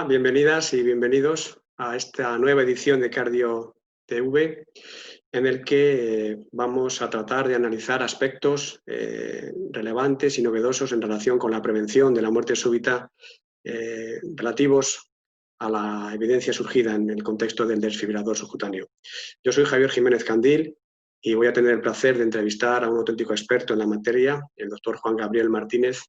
bienvenidas y bienvenidos a esta nueva edición de Cardio TV, en el que vamos a tratar de analizar aspectos relevantes y novedosos en relación con la prevención de la muerte súbita relativos a la evidencia surgida en el contexto del desfibrilador subcutáneo. Yo soy Javier Jiménez Candil y voy a tener el placer de entrevistar a un auténtico experto en la materia, el doctor Juan Gabriel Martínez,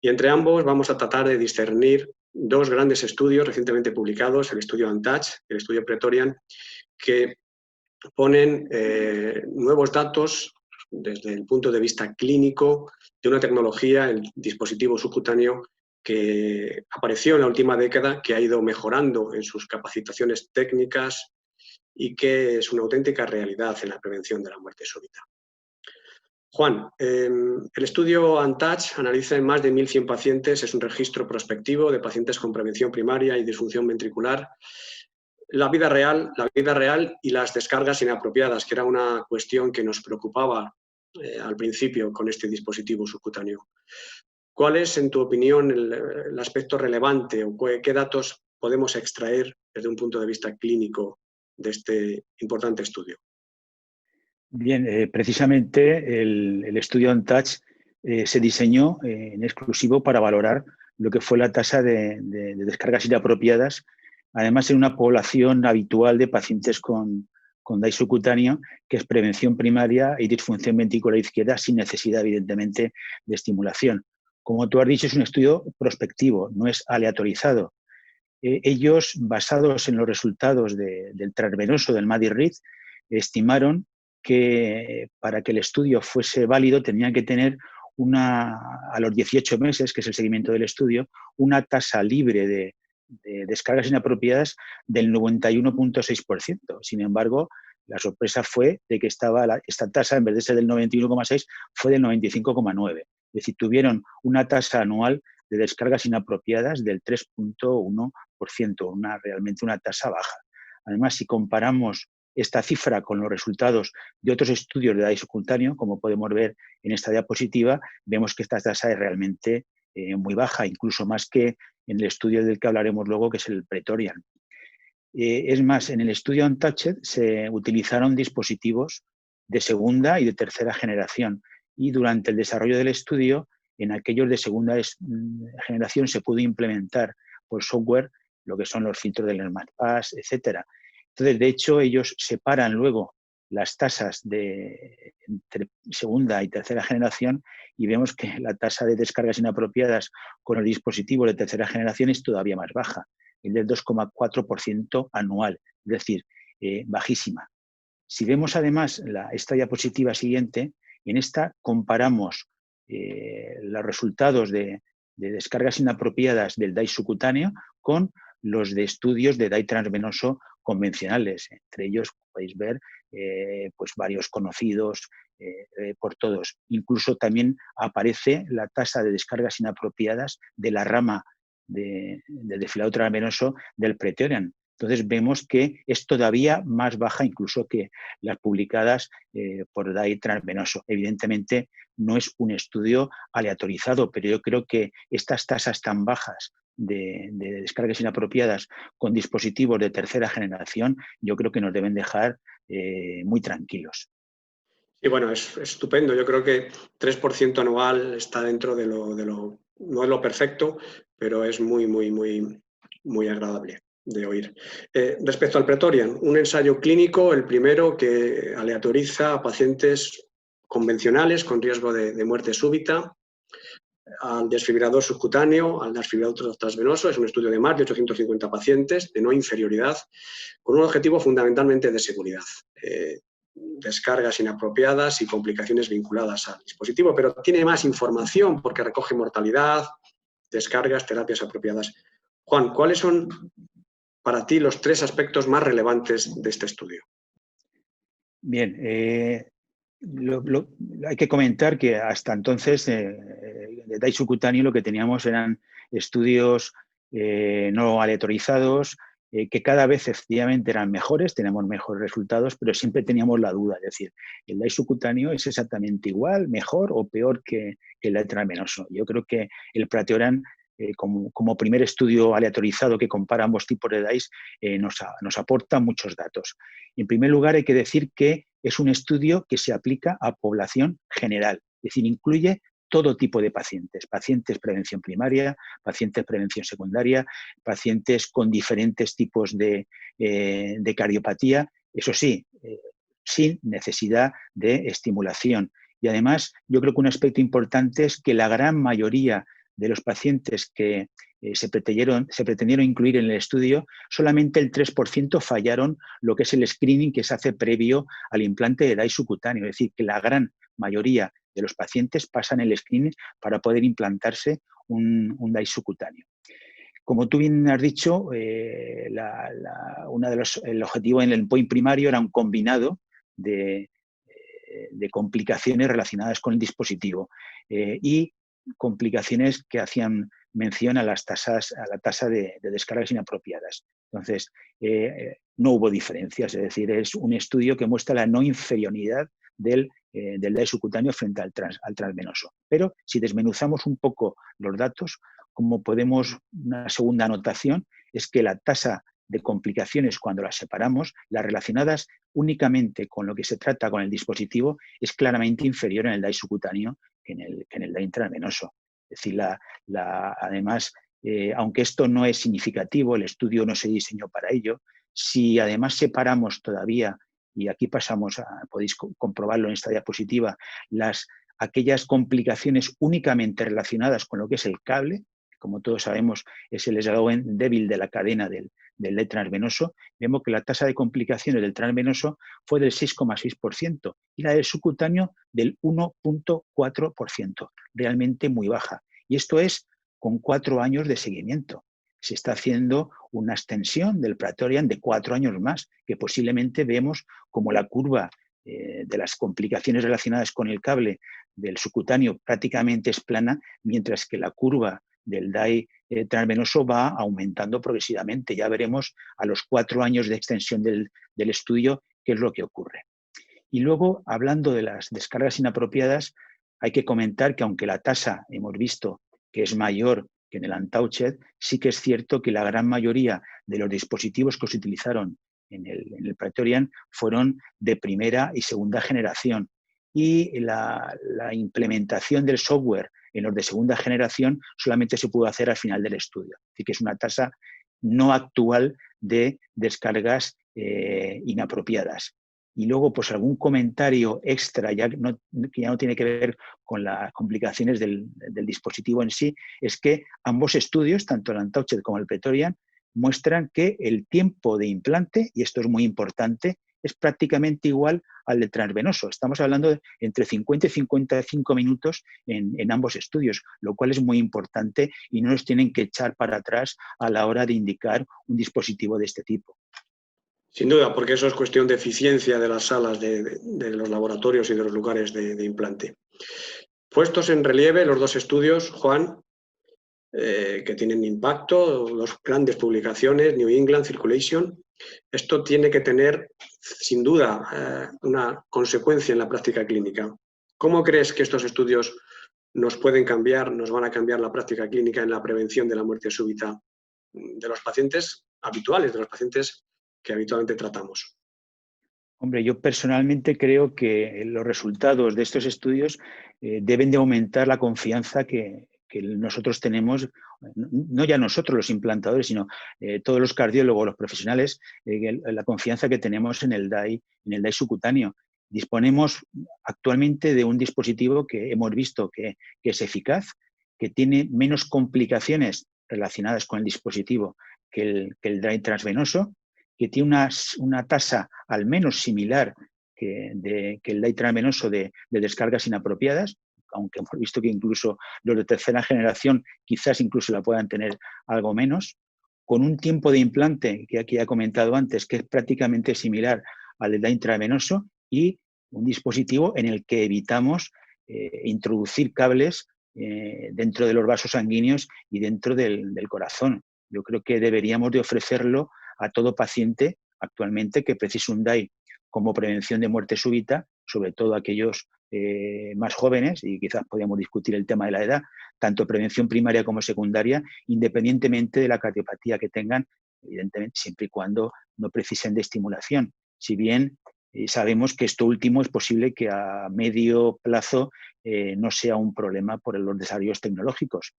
y entre ambos vamos a tratar de discernir dos grandes estudios recientemente publicados, el estudio UNTOUCHED y el estudio Praetorian, que ponen nuevos datos desde el punto de vista clínico de una tecnología, el dispositivo subcutáneo, que apareció en la última década, que ha ido mejorando en sus capacitaciones técnicas y que es una auténtica realidad en la prevención de la muerte súbita. Juan, el estudio UNTOUCHED analiza en más de 1.100 pacientes, es un registro prospectivo de pacientes con prevención primaria y disfunción ventricular. La vida real y las descargas inapropiadas, que era una cuestión que nos preocupaba al principio con este dispositivo subcutáneo. ¿Cuál es, en tu opinión, el aspecto relevante o qué datos podemos extraer desde un punto de vista clínico de este importante estudio? Bien, precisamente el estudio UNTOUCHED se diseñó en exclusivo para valorar lo que fue la tasa de descargas inapropiadas, además en una población habitual de pacientes con DAI subcutáneo, que es prevención primaria y disfunción ventricular izquierda sin necesidad, evidentemente, de estimulación. Como tú has dicho, es un estudio prospectivo, no es aleatorizado. Ellos, basados en los resultados del transvenoso del MADI-RID, estimaron que para que el estudio fuese válido tenían que tener a los 18 meses, que es el seguimiento del estudio, una tasa libre de descargas inapropiadas del 91,6%. Sin embargo, la sorpresa fue de que esta tasa, en vez de ser del 91,6%, fue del 95,9%. Es decir, tuvieron una tasa anual de descargas inapropiadas del 3,1%, realmente una tasa baja. Además, si comparamos esta cifra con los resultados de otros estudios de DAI subcutáneo, como podemos ver en esta diapositiva, vemos que esta tasa es realmente muy baja, incluso más que en el estudio del que hablaremos luego, que es el Praetorian. Es más, en el estudio UNTOUCHED se utilizaron dispositivos de segunda y de tercera generación, y durante el desarrollo del estudio, en aquellos de segunda generación se pudo implementar por software lo que son los filtros del SmartPass, etcétera. Entonces, de hecho, ellos separan luego las tasas entre segunda y tercera generación y vemos que la tasa de descargas inapropiadas con el dispositivo de tercera generación es todavía más baja, el del 2,4% anual, es decir, bajísima. Si vemos además esta diapositiva siguiente, en esta comparamos los resultados de descargas inapropiadas del DAI subcutáneo con los de estudios de DAI transvenoso convencionales. Entre ellos podéis ver pues varios conocidos por todos. Incluso también aparece la tasa de descargas inapropiadas de la rama del desfibrilador transvenoso del Praetorian. Entonces vemos que es todavía más baja incluso que las publicadas por DAI transvenoso. Evidentemente no es un estudio aleatorizado, pero yo creo que estas tasas tan bajas de descargas inapropiadas con dispositivos de tercera generación, yo creo que nos deben dejar muy tranquilos. Y bueno, es estupendo. Yo creo que 3% anual está dentro de lo, no es lo perfecto, pero es muy, muy, muy, muy agradable de oír. Respecto al Praetorian, un ensayo clínico, el primero que aleatoriza a pacientes convencionales con riesgo de muerte súbita, al desfibrilador subcutáneo, al desfibrilador transvenoso. Es un estudio de más de 850 pacientes de no inferioridad, con un objetivo fundamentalmente de seguridad. Descargas inapropiadas y complicaciones vinculadas al dispositivo, pero tiene más información porque recoge mortalidad, descargas, terapias apropiadas. Juan, ¿cuáles son para ti los 3 aspectos más relevantes de este estudio? Bien, hay que comentar que hasta entonces de DAI subcutáneo lo que teníamos eran estudios no aleatorizados, que cada vez efectivamente eran mejores, tenemos mejores resultados, pero siempre teníamos la duda, es decir, ¿el DAI subcutáneo es exactamente igual, mejor o peor que el DAI transvenoso? Yo creo que el Praetorian como primer estudio aleatorizado que compara ambos tipos de DAIs, nos aporta muchos datos. En primer lugar, hay que decir que es un estudio que se aplica a población general, es decir, incluye todo tipo de pacientes, pacientes prevención primaria, pacientes prevención secundaria, pacientes con diferentes tipos de cardiopatía, eso sí, sin necesidad de estimulación. Y además, yo creo que un aspecto importante es que la gran mayoría de los pacientes que se pretendieron incluir en el estudio, solamente el 3% fallaron lo que es el screening que se hace previo al implante de DAI subcutáneo. Es decir, que la gran mayoría de los pacientes pasan el screening para poder implantarse un DAI subcutáneo. Como tú bien has dicho, el objetivo en el endpoint primario era un combinado de complicaciones relacionadas con el dispositivo y complicaciones que hacían mención a la tasa de descargas inapropiadas. Entonces, no hubo diferencias, es decir, es un estudio que muestra la no inferioridad del DAI subcutáneo frente al transvenoso. Pero si desmenuzamos un poco los datos, como podemos, una segunda anotación es que la tasa de complicaciones cuando las separamos, las relacionadas únicamente con lo que se trata con el dispositivo, es claramente inferior en el DAI subcutáneo que en el DAI intravenoso. Es decir, además, aunque esto no es significativo, el estudio no se diseñó para ello, si además separamos todavía, y aquí podéis comprobarlo en esta diapositiva, aquellas complicaciones únicamente relacionadas con lo que es el cable, como todos sabemos es el eslabón débil de la cadena del DAI transvenoso, vemos que la tasa de complicaciones del transvenoso fue del 6,6% y la del subcutáneo del 1,4%, realmente muy baja. Y esto es con 4 años de seguimiento. Se está haciendo una extensión del Praetorian de 4 años más, que posiblemente vemos como la curva de las complicaciones relacionadas con el cable del subcutáneo prácticamente es plana, mientras que la curva del DAI transvenoso va aumentando progresivamente. Ya veremos a los 4 años de extensión del estudio qué es lo que ocurre. Y luego, hablando de las descargas inapropiadas, hay que comentar que aunque la tasa hemos visto que es mayor que en el Untouched, sí que es cierto que la gran mayoría de los dispositivos que se utilizaron en el Praetorian fueron de primera y segunda generación. Y la implementación del software en los de segunda generación solamente se pudo hacer al final del estudio. Así que es una tasa no actual de descargas inapropiadas. Y luego, pues algún comentario extra, que ya no tiene que ver con las complicaciones del dispositivo en sí, es que ambos estudios, tanto el Untouched como el Praetorian, muestran que el tiempo de implante, y esto es muy importante, es prácticamente igual al del transvenoso. Estamos hablando de entre 50 y 55 minutos en ambos estudios, lo cual es muy importante y no nos tienen que echar para atrás a la hora de indicar un dispositivo de este tipo. Sin duda, porque eso es cuestión de eficiencia de las salas de los laboratorios y de los lugares de implante. Puestos en relieve los dos estudios, Juan, que tienen impacto, dos grandes publicaciones, New England Circulation, esto tiene que tener, sin duda, una consecuencia en la práctica clínica. ¿Cómo crees que estos estudios nos van a cambiar la práctica clínica en la prevención de la muerte súbita de los pacientes habituales, de los pacientes que habitualmente tratamos? Hombre, yo personalmente creo que los resultados de estos estudios deben de aumentar la confianza que nosotros tenemos, no ya nosotros los implantadores, sino todos los cardiólogos, los profesionales, la confianza que tenemos en el DAI subcutáneo. Disponemos actualmente de un dispositivo que hemos visto que es eficaz, que tiene menos complicaciones relacionadas con el dispositivo que el DAI transvenoso, que tiene una tasa al menos similar que el DAI transvenoso de descargas inapropiadas, aunque hemos visto que incluso los de tercera generación quizás incluso la puedan tener algo menos, con un tiempo de implante que aquí he comentado antes, que es prácticamente similar al del DAI intravenoso, y un dispositivo en el que evitamos introducir cables dentro de los vasos sanguíneos y dentro del corazón. Yo creo que deberíamos de ofrecerlo a todo paciente actualmente que precise un DAI como prevención de muerte súbita, sobre todo aquellos más jóvenes, y quizás podríamos discutir el tema de la edad, tanto prevención primaria como secundaria, independientemente de la cardiopatía que tengan, evidentemente siempre y cuando no precisen de estimulación. Si bien sabemos que esto último es posible que a medio plazo no sea un problema por los desarrollos tecnológicos.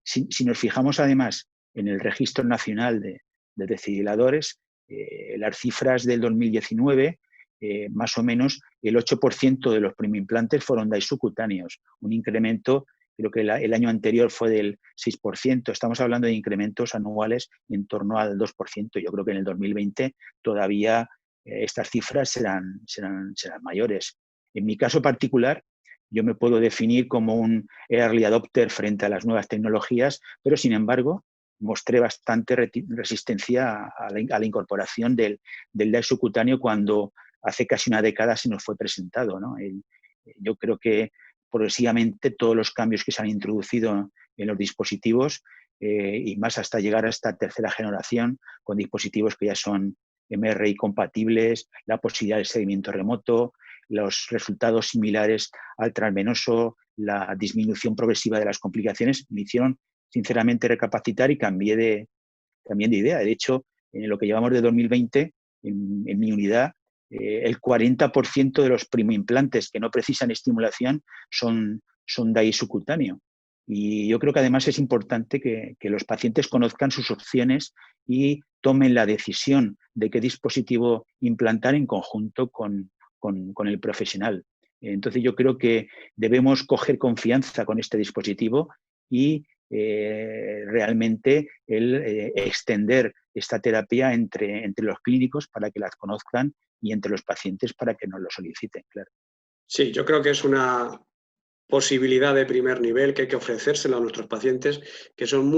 Si nos fijamos además en el Registro Nacional de Desfibriladores, las cifras del 2019, más o menos el 8% de los primoimplantes fueron DAI subcutáneos, un incremento, creo que el año anterior fue del 6%, estamos hablando de incrementos anuales en torno al 2%. Yo creo que en el 2020 todavía estas cifras serán mayores. En mi caso particular, yo me puedo definir como un early adopter frente a las nuevas tecnologías, pero sin embargo mostré bastante resistencia a la incorporación del DAI subcutáneo cuando hace casi una década se nos fue presentado, ¿no? Yo creo que progresivamente todos los cambios que se han introducido en los dispositivos y más hasta llegar a esta tercera generación con dispositivos que ya son MRI compatibles, la posibilidad de seguimiento remoto, los resultados similares al transvenoso, la disminución progresiva de las complicaciones, me hicieron sinceramente recapacitar y cambié de idea. De hecho, en lo que llevamos de 2020, en mi unidad, el 40% de los primoimplantes que no precisan estimulación son DAI subcutáneo. Y yo creo que además es importante que los pacientes conozcan sus opciones y tomen la decisión de qué dispositivo implantar en conjunto con el profesional. Entonces yo creo que debemos coger confianza con este dispositivo y realmente extender esta terapia entre los clínicos para que las conozcan y entre los pacientes para que nos lo soliciten, claro. Sí, yo creo que es una posibilidad de primer nivel que hay que ofrecérselo a nuestros pacientes, que son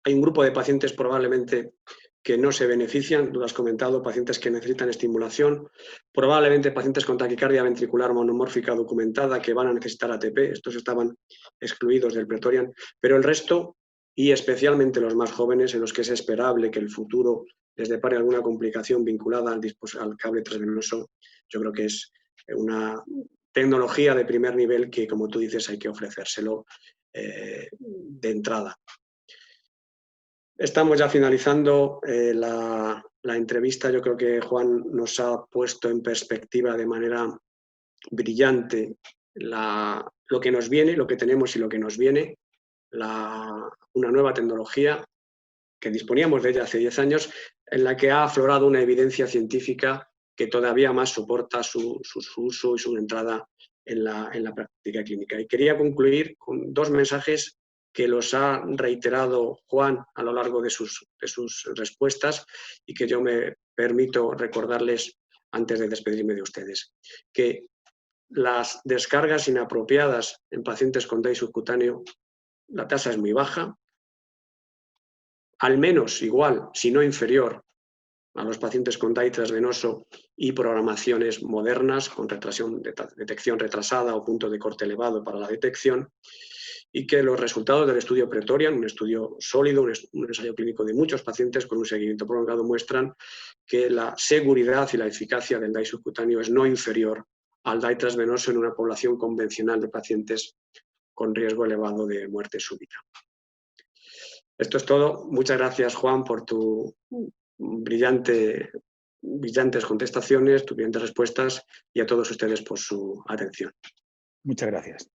hay un grupo de pacientes probablemente que no se benefician, tú lo has comentado, pacientes que necesitan estimulación, probablemente pacientes con taquicardia ventricular monomórfica documentada que van a necesitar ATP, estos estaban excluidos del Pretorian, pero el resto, y especialmente los más jóvenes, en los que es esperable que el futuro les depare alguna complicación vinculada al cable transvenoso, yo creo que es una tecnología de primer nivel que, como tú dices, hay que ofrecérselo de entrada. Estamos ya finalizando la entrevista. Yo creo que Juan nos ha puesto en perspectiva de manera brillante lo que nos viene, lo que tenemos y lo que nos viene, una nueva tecnología que disponíamos de ella hace 10 años, en la que ha aflorado una evidencia científica que todavía más soporta su uso y su entrada en la práctica clínica. Y quería concluir con dos mensajes que los ha reiterado Juan a lo largo de sus respuestas y que yo me permito recordarles antes de despedirme de ustedes. Que las descargas inapropiadas en pacientes con DAI subcutáneo, la tasa es muy baja, al menos igual, si no inferior, a los pacientes con DAI transvenoso y programaciones modernas con detección retrasada o punto de corte elevado para la detección, y que los resultados del estudio Pretorian, un estudio sólido, un ensayo clínico de muchos pacientes con un seguimiento prolongado, muestran que la seguridad y la eficacia del DAI subcutáneo es no inferior al DAI transvenoso en una población convencional de pacientes con riesgo elevado de muerte súbita. Esto es todo. Muchas gracias, Juan, por tu brillantes contestaciones, tus brillantes respuestas y a todos ustedes por su atención. Muchas gracias.